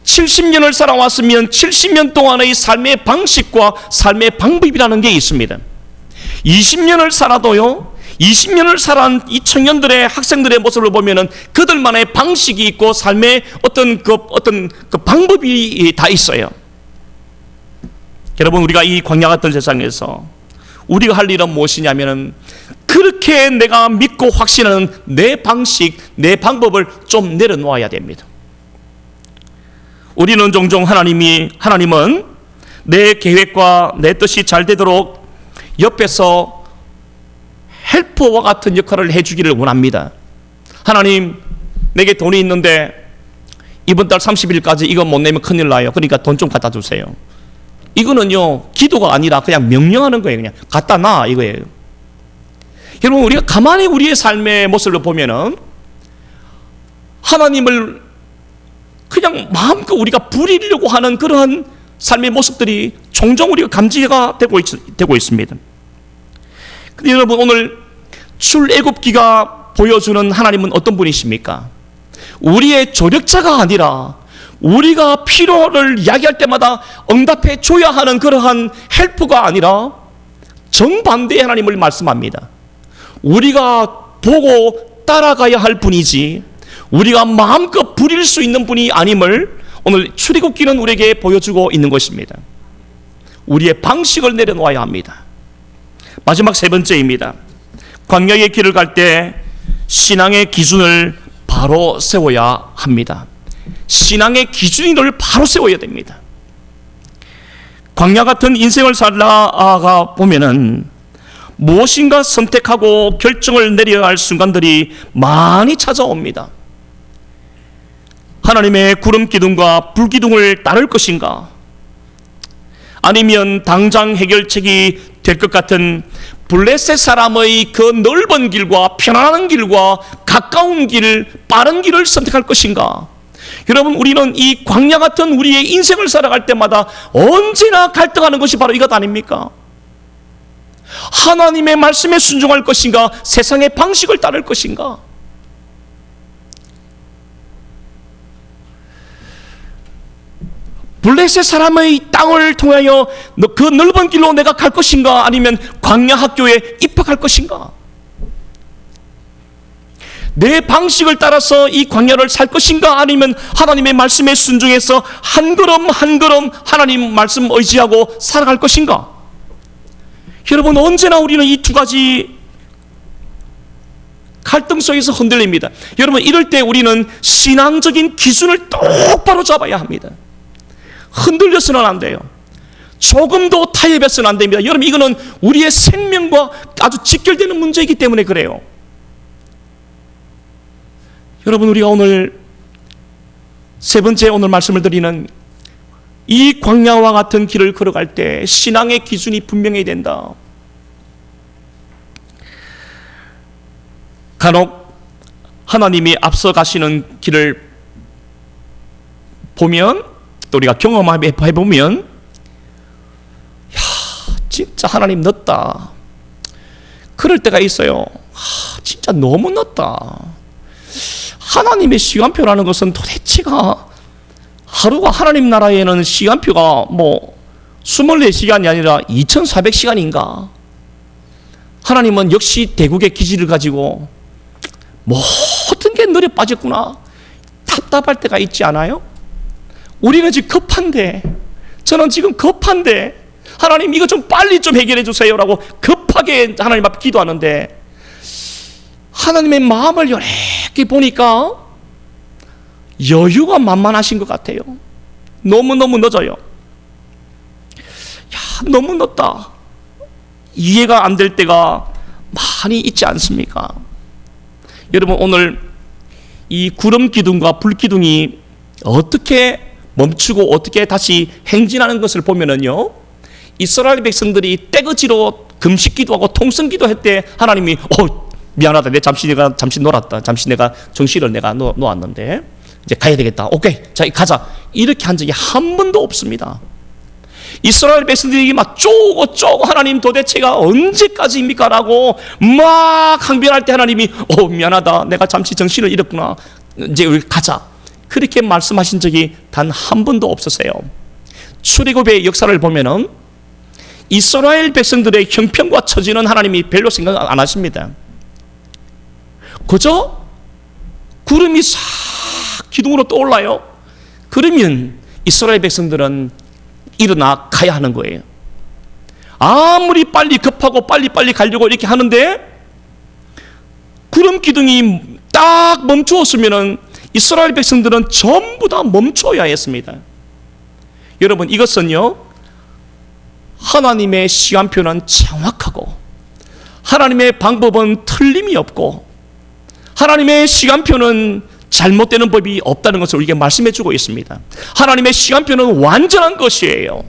70년을 살아왔으면 70년 동안의 삶의 방식과 삶의 방법이라는 게 있습니다. 20년을 살아도요, 20년을 살아온 이 청년들의 학생들의 모습을 보면은 그들만의 방식이 있고 삶의 어떤 그 방법이 다 있어요. 여러분, 우리가 이 광야 같은 세상에서 우리가 할 일은 무엇이냐면은 그렇게 내가 믿고 확신하는 내 방식, 내 방법을 좀 내려놓아야 됩니다. 우리는 종종 하나님은 내 계획과 내 뜻이 잘 되도록 옆에서 헬퍼와 같은 역할을 해주기를 원합니다. 하나님, 내게 돈이 있는데 이번 달 30일까지 이거 못 내면 큰일 나요. 그러니까 돈 좀 갖다 주세요. 이거는요, 기도가 아니라 그냥 명령하는 거예요. 그냥 갖다 놔, 이거예요. 여러분, 우리가 가만히 우리의 삶의 모습을 보면은 하나님을 그냥 마음껏 우리가 부리려고 하는 그러한 삶의 모습들이 종종 우리가 감지가 되고 있습니다. 근데 여러분, 오늘 출애굽기가 보여주는 하나님은 어떤 분이십니까? 우리의 조력자가 아니라 우리가 필요를 이야기할 때마다 응답해 줘야 하는 그러한 헬프가 아니라 정반대의 하나님을 말씀합니다. 우리가 보고 따라가야 할 분이지 우리가 마음껏 부릴 수 있는 분이 아님을 오늘 출애굽기는 우리에게 보여주고 있는 것입니다. 우리의 방식을 내려놓아야 합니다. 마지막 세 번째입니다. 광야의 길을 갈 때 신앙의 기준을 바로 세워야 합니다. 신앙의 기준을 바로 세워야 됩니다. 광야 같은 인생을 살다가 보면은 무엇인가 선택하고 결정을 내려야 할 순간들이 많이 찾아옵니다. 하나님의 구름 기둥과 불 기둥을 따를 것인가? 아니면 당장 해결책이 될 것 같은 블레셋 사람의 그 넓은 길과 편안한 길과 가까운 길, 빠른 길을 선택할 것인가? 여러분, 우리는 이 광야 같은 우리의 인생을 살아갈 때마다 언제나 갈등하는 것이 바로 이것 아닙니까? 하나님의 말씀에 순종할 것인가? 세상의 방식을 따를 것인가? 블레셋 사람의 땅을 통하여 그 넓은 길로 내가 갈 것인가? 아니면 광야 학교에 입학할 것인가? 내 방식을 따라서 이 광야를 살 것인가? 아니면 하나님의 말씀에 순종해서 한 걸음 한 걸음 하나님 말씀 의지하고 살아갈 것인가? 여러분, 언제나 우리는 이 두 가지 갈등 속에서 흔들립니다. 여러분, 이럴 때 우리는 신앙적인 기준을 똑바로 잡아야 합니다. 흔들려서는 안 돼요. 조금도 타협해서는 안 됩니다. 여러분, 이거는 우리의 생명과 아주 직결되는 문제이기 때문에 그래요. 여러분, 우리가 오늘 세 번째 오늘 말씀을 드리는 이 광야와 같은 길을 걸어갈 때 신앙의 기준이 분명해야 된다. 간혹 하나님이 앞서 가시는 길을 보면, 또 우리가 경험해보면, 야, 진짜 하나님 늦다. 그럴 때가 있어요. 진짜 너무 늦다. 하나님의 시간표라는 것은 도대체가 하루가 하나님 나라에는 시간표가 24시간이 아니라 2400시간인가? 하나님은 역시 대국의 기질을 가지고 모든 게 느려 빠졌구나. 답답할 때가 있지 않아요? 우리는 지금 급한데, 저는 지금 급한데 하나님 이거 좀 빨리 좀 해결해 주세요라고 급하게 하나님 앞에 기도하는데 하나님의 마음을 이렇게 보니까 여유가 만만하신 것 같아요. 너무너무 늦어요. 너무 늦다. 이해가 안 될 때가 많이 있지 않습니까? 여러분, 오늘 이 구름 기둥과 불 기둥이 어떻게 멈추고 어떻게 다시 행진하는 것을 보면은요, 이스라엘 백성들이 떼거지로 금식 기도하고 통성 기도할 때 하나님이 미안하다, 내가 잠시 놀았다, 잠시 내가 정신을 내가 놓았는데 이제 가야 되겠다, 오케이, 자 가자, 이렇게 한 적이 한 번도 없습니다. 이스라엘 백성들이 막 쪼고 하나님 도대체가 언제까지입니까? 라고 막 항변할 때 하나님이 미안하다, 내가 잠시 정신을 잃었구나, 이제 우리 가자, 그렇게 말씀하신 적이 단 한 번도 없었어요. 출애굽의 역사를 보면은 이스라엘 백성들의 형편과 처지는 하나님이 별로 생각 안 하십니다. 그저 구름이 싹 기둥으로 떠올라요. 그러면 이스라엘 백성들은 일어나 가야 하는 거예요. 아무리 빨리 급하고 빨리 가려고 이렇게 하는데 구름 기둥이 딱 멈추었으면 이스라엘 백성들은 전부 다 멈춰야 했습니다. 여러분, 이것은요, 하나님의 시간표는 정확하고 하나님의 방법은 틀림이 없고 하나님의 시간표는 잘못되는 법이 없다는 것을 우리에게 말씀해 주고 있습니다. 하나님의 시간표는 완전한 것이에요.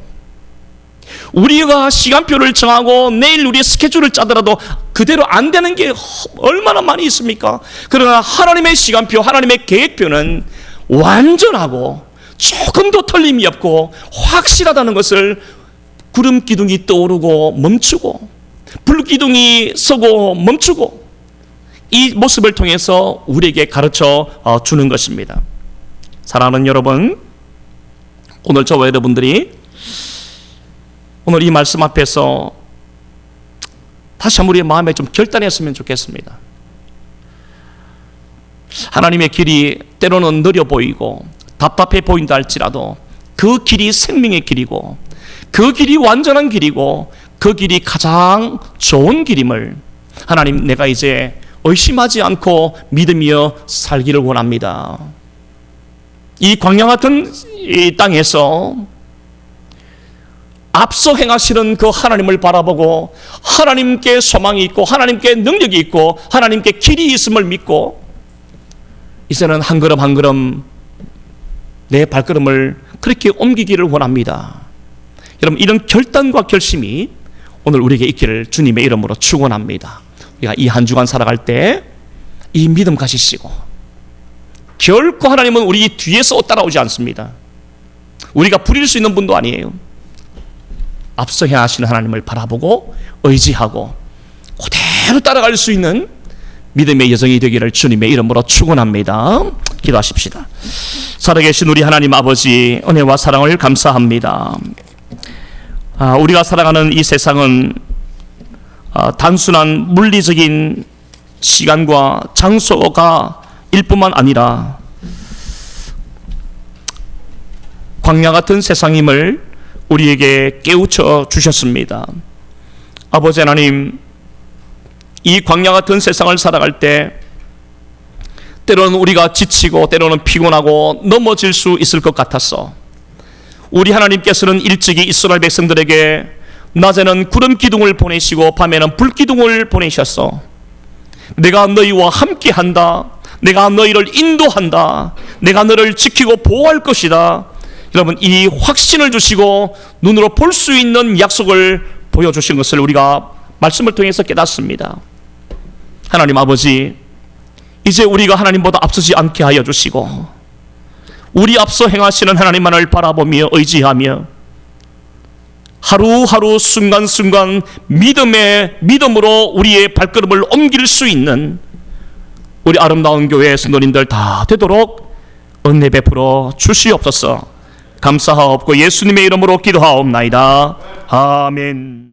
우리가 시간표를 정하고 내일 우리의 스케줄을 짜더라도 그대로 안 되는 게 얼마나 많이 있습니까? 그러나 하나님의 시간표, 하나님의 계획표는 완전하고 조금도 틀림이 없고 확실하다는 것을 구름 기둥이 떠오르고 멈추고 불 기둥이 서고 멈추고 이 모습을 통해서 우리에게 가르쳐 주는 것입니다. 사랑하는 여러분, 오늘 저와 여러분들이 오늘 이 말씀 앞에서 다시 한번 우리의 마음에 좀 결단했으면 좋겠습니다. 하나님의 길이 때로는 느려 보이고 답답해 보인다 할지라도 그 길이 생명의 길이고 그 길이 완전한 길이고 그 길이 가장 좋은 길임을 하나님, 내가 이제 의심하지 않고 믿으며 살기를 원합니다. 이 광야 같은 이 땅에서 앞서 행하시는 그 하나님을 바라보고 하나님께 소망이 있고 하나님께 능력이 있고 하나님께 길이 있음을 믿고 이제는 한 걸음 한 걸음 내 발걸음을 그렇게 옮기기를 원합니다. 여러분, 이런 결단과 결심이 오늘 우리에게 있기를 주님의 이름으로 축원합니다. 우리가 이 한 주간 살아갈 때 이 믿음 가지시고, 결코 하나님은 우리 뒤에서 따라오지 않습니다. 우리가 부릴 수 있는 분도 아니에요. 앞서 행하시는 하나님을 바라보고 의지하고 그대로 따라갈 수 있는 믿음의 여정이 되기를 주님의 이름으로 축원합니다. 기도하십시다. 살아계신 우리 하나님 아버지, 은혜와 사랑을 감사합니다. 우리가 살아가는 이 세상은 단순한 물리적인 시간과 장소가 일뿐만 아니라 광야 같은 세상임을 우리에게 깨우쳐 주셨습니다. 아버지 하나님, 이 광야 같은 세상을 살아갈 때 때로는 우리가 지치고 때로는 피곤하고 넘어질 수 있을 것 같았어. 우리 하나님께서는 일찍이 이스라엘 백성들에게 낮에는 구름 기둥을 보내시고 밤에는 불 기둥을 보내셨어. 내가 너희와 함께한다. 내가 너희를 인도한다. 내가 너를 지키고 보호할 것이다. 여러분, 이 확신을 주시고 눈으로 볼 수 있는 약속을 보여주신 것을 우리가 말씀을 통해서 깨닫습니다. 하나님 아버지, 이제 우리가 하나님보다 앞서지 않게 하여 주시고 우리 앞서 행하시는 하나님만을 바라보며 의지하며 하루하루 순간순간 믿음으로 우리의 발걸음을 옮길 수 있는 우리 아름다운 교회 성도님들 다 되도록 은혜 베풀어 주시옵소서. 감사하옵고 예수님의 이름으로 기도하옵나이다. 아멘.